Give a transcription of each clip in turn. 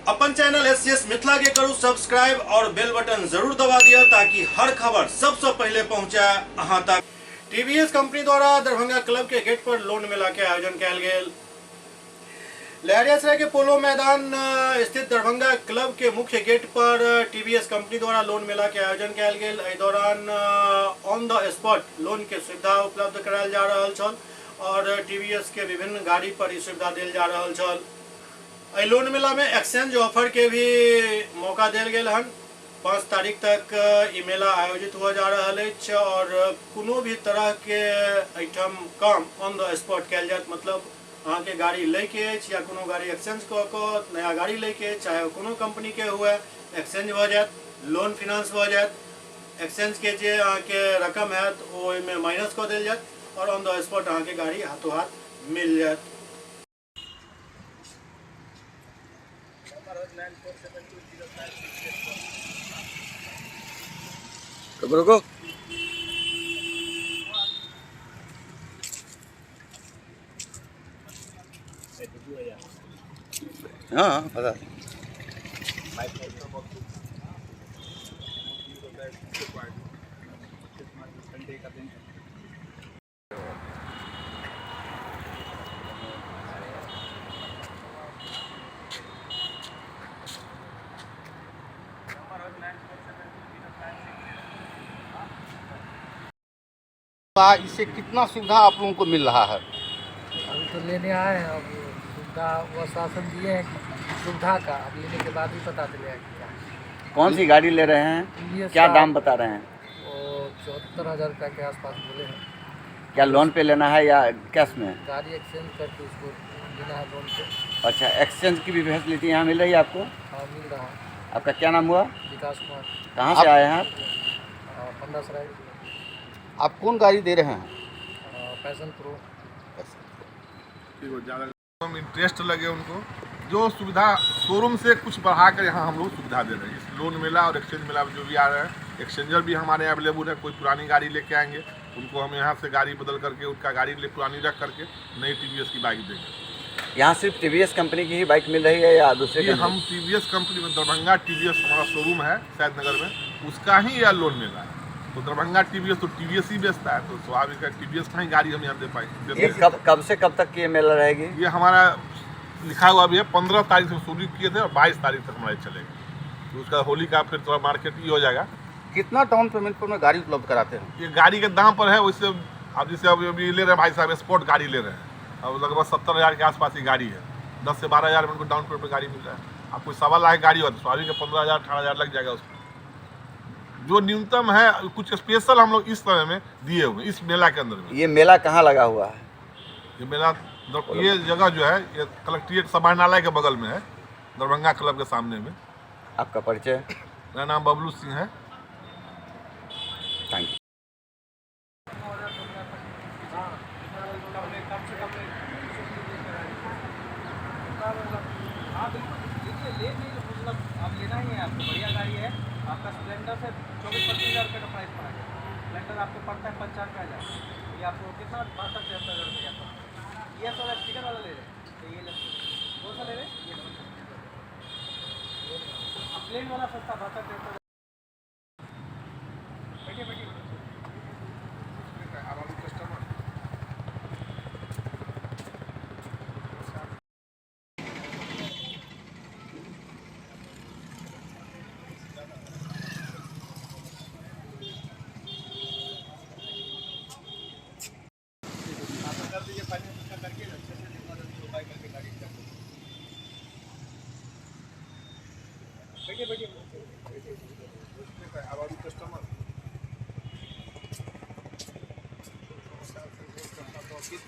अपन channel SCS Mithila के करू subscribe और बेल बटन जरूर दबा दिया ताकि हर खबर सबसे पहले पहुंचा अहां तक। टीवीएस कंपनी द्वारा दरभंगा क्लब के गेट पर लोन मेला के आयोजन कयल गेल। लहरियासराय के पोलो मैदान स्थित दरभंगा क्लब के मुख्य गेट पर टीवीएस कंपनी द्वारा लोन मेला के आयोजन कयल गेल। एहि दौरान ऑन द स्पॉट लोन के सुविधा उपलब्ध करायल जा रहल छल और टीवीएस के विभिन्न गाड़ी पर ई सुविधा देल जा रहल छल। एहि लोन मेला में एक्सचेंज ऑफर के भी मौका देल गेल हन। 5 तारीख तक ई मेला आयोजित हुआ जा रहा है और कोनो भी तरह के आइटम काम ऑन द स्पॉट कयल जायत। मतलब अहाँ के गाड़ी लेके या कोनो गाड़ी एक्सचेंज कऽ नया गाड़ी लेके चाहे कोनो कंपनी के हुए एक्सचेंज हो जायत, लोन फिनांस हो जायत। एक्सचेंज के जे अहाँ के रकम है ओहिमे माइनस कऽ देल जायत और ऑन द स्पॉट अहाँ के गाड़ी हाथों हाथ मिल जायत। रुको हाँ पता इससे कितना सुविधा आप लोगों को मिल रहा है? अभी तो लेने आए हैं, अब सुविधा वो शासन दिए हैं कि सुविधा का, अब लेने के बाद ही पता चलेगा कि क्या है। कौन सी गाड़ी ले रहे हैं, क्या दाम बता रहे हैं? वो 74,000 रुपये के आसपास बोले हैं। क्या लोन पे लेना है या कैश में? गाड़ी एक्सचेंज करके उसको लेना है लोन पे। अच्छा, एक्सचेंज की भी फैसिलिटी यहाँ मिल रही है आपको? हाँ मिल रहा है। आपका क्या नाम हुआ? विकास कुमार। कहाँ से आए हैं आप? पंडासराय। आप कौन गाड़ी दे रहे हैं? Passion pro. ज़्यादा इंटरेस्ट लगे उनको, जो सुविधा शोरूम से कुछ बढ़ा कर यहाँ हम लोग सुविधा दे रहे हैं। इस लोन मेला और एक्सचेंज मेला में जो भी आ रहे हैं, एक्सचेंजर भी हमारे यहाँ अवेलेबल है। कोई पुरानी गाड़ी लेके आएंगे उनको हम यहाँ से गाड़ी बदल करके उनका गाड़ी पुरानी रख करके नई टीवीएस की बाइक देंगे। यहाँ सिर्फ टीवीएस कंपनी की ही बाइक मिल रही है या दूसरे? ये हम टीवीएस कंपनी में दरभंगा टीवीएस हमारा शोरूम है सैद नगर में, उसका ही यह लोन मेला है। तो दरभंगा टीवीएस तो टीवीएस ही बेचता है, तो स्वाभाविक है टीवीएस का ही गाड़ी हम यहाँ दे पाएंगे। ये कब से कब तक ये मेला रहेगी? ये हमारा लिखा हुआ भी है, 15 तारीख से शुरू किए थे और 22 तारीख तक हमारे चलेगा। तो उसका होली का फिर थोड़ा मार्केट ही हो जाएगा। कितना डाउन पेमेंट पर में गाड़ी उपलब्ध कराते हैं? ये गाड़ी के दाम पर है, वैसे अब जैसे अभी ले रहे हैं भाई साहब स्पोर्ट गाड़ी ले रहे हैं, अब लगभग 70,000 के आसपास की गाड़ी है। 10 से 12,000 में उनको डाउन पेमेंट पर गाड़ी मिल रहा है। आप कोई 1.25 लाख गाड़ी हो तो स्वाभाविक 15,000 18,000 लग जाएगा उसमें। जो न्यूनतम है कुछ स्पेशल हम लोग इस तरह में दिए हुए इस मेला के अंदर में। ये मेला कहाँ लगा हुआ है? ये मेला ये जगह जो है ये कलेक्ट्रेट समाहरणालय के बगल में है, दरभंगा क्लब के सामने में। आपका परिचय? मेरा नाम बबलू सिंह है। Thank you. आप लेना ही है, आपको बढ़िया गाड़ी है। आपका स्प्लेंडर से 24-25,000 रुपये का प्राइस पड़ा है। स्प्लेंडर आपको पड़ता है 95,000। ये आपको कितना 62-73,000 रुपये का। ये सर स्टिकर वाला ले रहे हैं तो ये कौन सा ले रहे हैं? ये प्लेन वाला सस्ता 62-73,000। बैठिए बैठिए।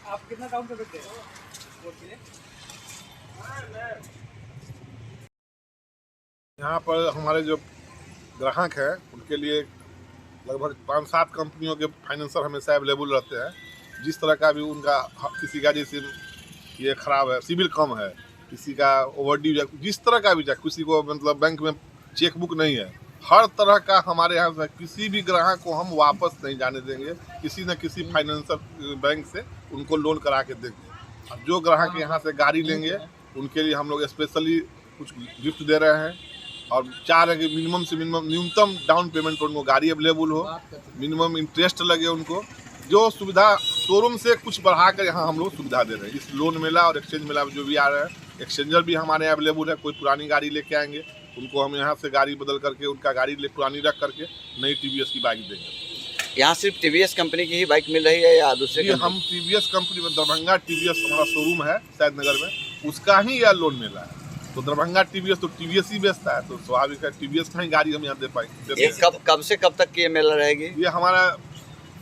आप कितना डाउन पेमेंट दे रहे हो स्पोर्ट के लिए? यहाँ पर हमारे जो ग्राहक हैं उनके लिए लगभग 5-7 कंपनियों के फाइनेंसर हमेशा अवेलेबल रहते हैं। जिस तरह का भी उनका किसी का जैसे ये ख़राब है, सिविल कम है, किसी का ओवरड्यू, जिस तरह का भी जाए, किसी को मतलब बैंक में चेक बुक नहीं है, हर तरह का हमारे यहाँ से किसी भी ग्राहक को हम वापस नहीं जाने देंगे। किसी न किसी फाइनेंशियल बैंक से उनको लोन करा के देंगे। अब जो ग्राहक यहाँ से गाड़ी लेंगे उनके लिए हम लोग स्पेशली कुछ गिफ्ट दे रहे हैं और चाह रहे हैं कि मिनिमम से मिनिमम न्यूनतम डाउन पेमेंट पर उनको गाड़ी अवेलेबल हो, मिनिमम इंटरेस्ट लगे उनको, जो सुविधा शोरूम से कुछ बढ़ाकर यहाँ हम लोग सुविधा दे रहे हैं। इस लोन मेला और एक्सचेंज मेला में जो भी आ रहे हैं, एक्सचेंजर भी हमारे यहाँ अवेलेबल है। कोई पुरानी गाड़ी लेके आएंगे उनको हम यहाँ से गाड़ी बदल करके उनका गाड़ी पुरानी रख करके नई TVS की बाइक देंगे। यहाँ सिर्फ TVS कंपनी की ही बाइक मिल रही है या दूसरे ये हम TVS कंपनी में दरभंगा TVS हमारा शोरूम है सैद नगर में, उसका ही यह लोन मेला है। तो दरभंगा TVS तो TVS ही बेचता है, तो स्वाभाविक है TVS का ही गाड़ी हम यहाँ दे पाएंगे। ये कब से कब तक की ये मेला रहेगी? ये हमारा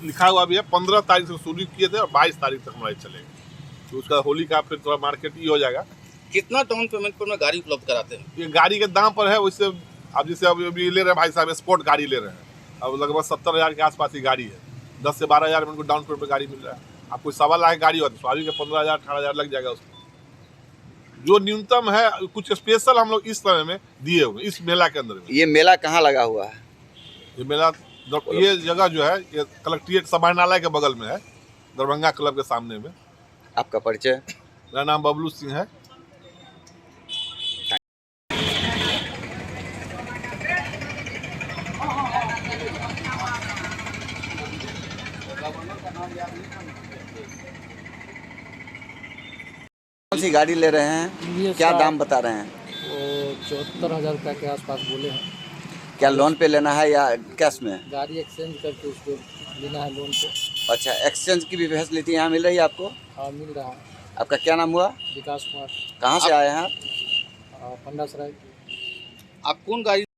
लिखा हुआ भी है 15 तारीख से शुरू किए थे और 22 तारीख तक हमारे चलेगा। तो उसका होली का फिर थोड़ा मार्केट ही हो जाएगा। कितना डाउन पेमेंट पर में गाड़ी उपलब्ध कराते हैं? ये गाड़ी के दाम पर है, वैसे अब जैसे अभी ले रहे हैं भाई साहब स्पोर्ट गाड़ी ले रहे हैं, अब लगभग 70,000 के आसपास की गाड़ी है, 10 से 12,000 में उनको डाउन पेमेंट पर गाड़ी मिल रहा है। आप कोई 1.25 लाख गाड़ी होती है स्वाभाविक है 15,000 18,000 लग जाएगा उसमें। जो न्यूनतम है कुछ स्पेशल हम लोग इस समय में दिए हुए इस मेला के अंदर में। ये मेला कहाँ लगा हुआ है? ये मेला ये जगह जो है ये कलेक्ट्रेट समाहरणालय के बगल में है, दरभंगा क्लब के सामने में। आपका परिचय? मेरा नाम बबलू सिंह है। कौन सी गाड़ी ले रहे हैं, क्या दाम बता रहे हैं? वो 74,000 रुपये के आसपास बोले हैं। क्या लोन पे लेना है या कैश में? गाड़ी एक्सचेंज करके उसको लेना है लोन पे। अच्छा, एक्सचेंज की भी फैसिलिटी यहाँ मिल रही है आपको? हाँ मिल रहा है। आपका क्या नाम हुआ? विकास कुमार। कहाँ से आए हैं आप? पंडा सराय। आप कौन गाड़ी